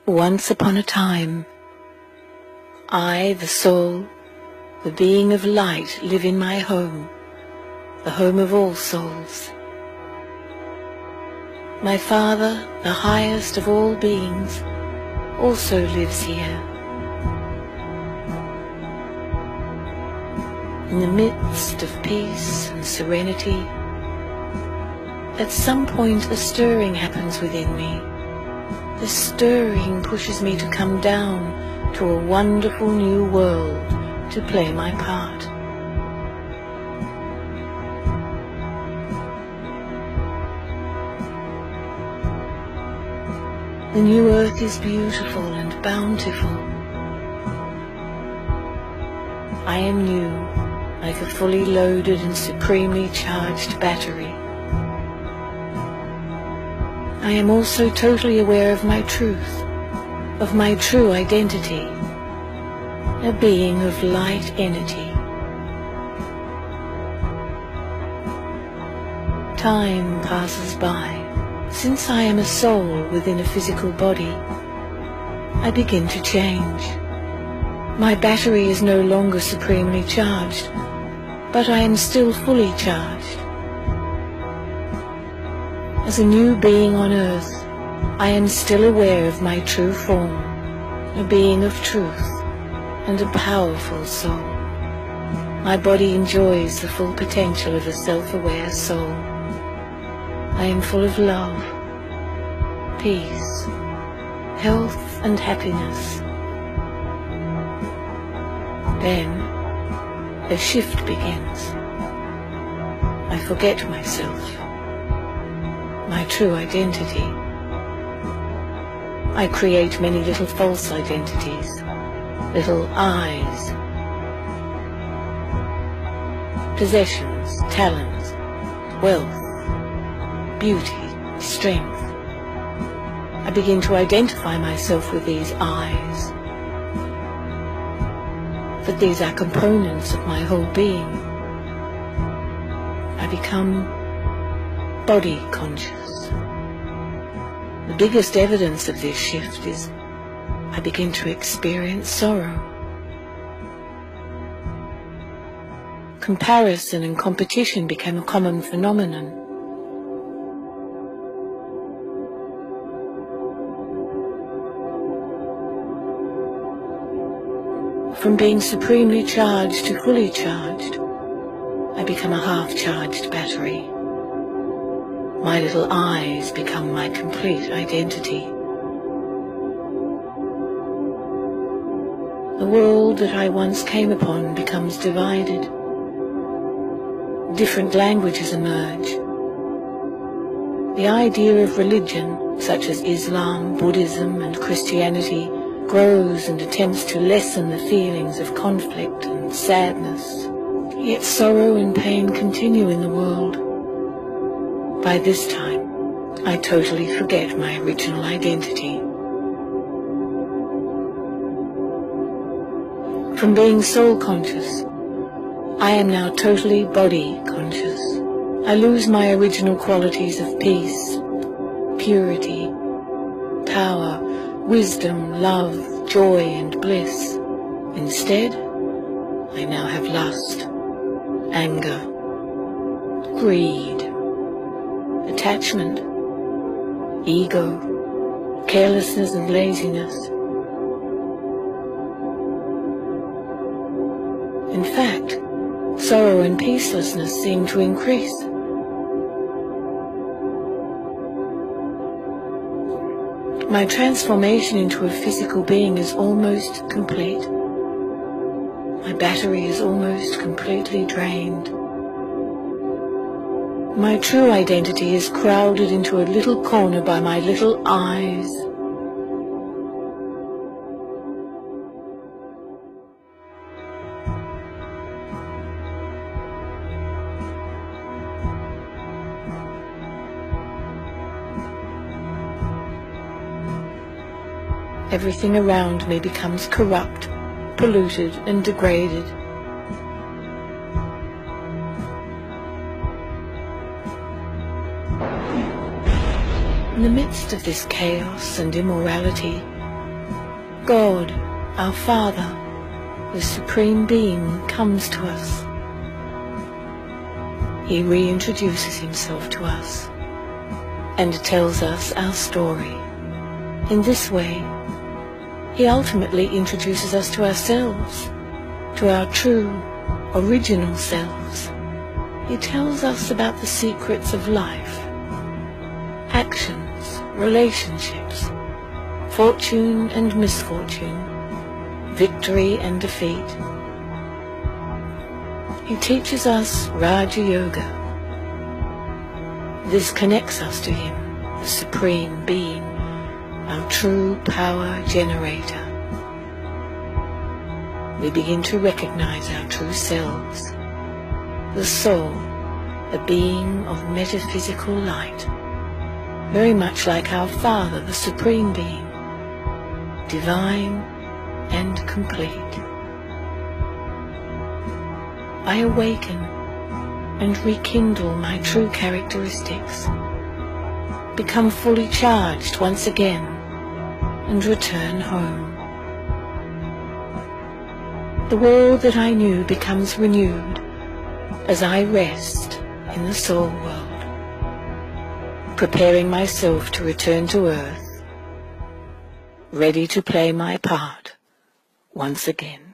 Once upon a time, I, the soul, the being of light, live in my home, the home of all souls. My Father, the highest of all beings, also lives here. In the midst of peace and serenity, at some point a stirring happens within me. This stirring pushes me to come down to a wonderful new world to play my part. The new earth is beautiful and bountiful. I am new, like a fully loaded and supremely charged battery. I am also totally aware of my truth, of my true identity, a being of light energy. Time passes by. Since I am a soul within a physical body, I begin to change. My battery is no longer supremely charged, but I am still fully charged. As a new being on earth, I am still aware of my true form, a being of truth and a powerful soul. My body enjoys the full potential of a self-aware soul. I am full of love, peace, health and happiness. Then a shift begins. I forget myself, my true identity. I create many little false identities, little I's, possessions, talents, wealth, beauty, strength. I begin to identify myself with these I's. But these are components of my whole being. I become body conscious. The biggest evidence of this shift is I begin to experience sorrow. Comparison and competition became a common phenomenon. From being supremely charged to fully charged, I become a half-charged battery. My little I's become my complete identity. The world that I once came upon becomes divided. Different languages emerge. The idea of religion, such as Islam, Buddhism, and Christianity, grows and attempts to lessen the feelings of conflict and sadness. Yet sorrow and pain continue in the world. By this time, I totally forget my original identity. From being soul conscious, I am now totally body conscious. I lose my original qualities of peace, purity, power, wisdom, love, joy, and bliss. Instead, I now have lust, anger, greed, attachment, ego, carelessness and laziness. In fact, sorrow and peacelessness seem to increase. My transformation into a physical being is almost complete. My battery is almost completely drained. My true identity is crowded into a little corner by my little I's. Everything around me becomes corrupt, polluted, and degraded. In the midst of this chaos and immorality, God, our Father, the Supreme Being, comes to us. He reintroduces himself to us and tells us our story. In this way, he ultimately introduces us to ourselves, to our true, original selves. He tells us about the secrets of life, actions, relationships, fortune and misfortune, victory and defeat. He teaches us Raja Yoga. This connects us to him, the Supreme Being, our true power generator. We begin to recognize our true selves, the soul, a being of metaphysical light, very much like our Father, the Supreme Being, divine and complete. I awaken and rekindle my true characteristics, become fully charged once again, and return home. The world that I knew becomes renewed as I rest in the soul world, preparing myself to return to earth, ready to play my part once again.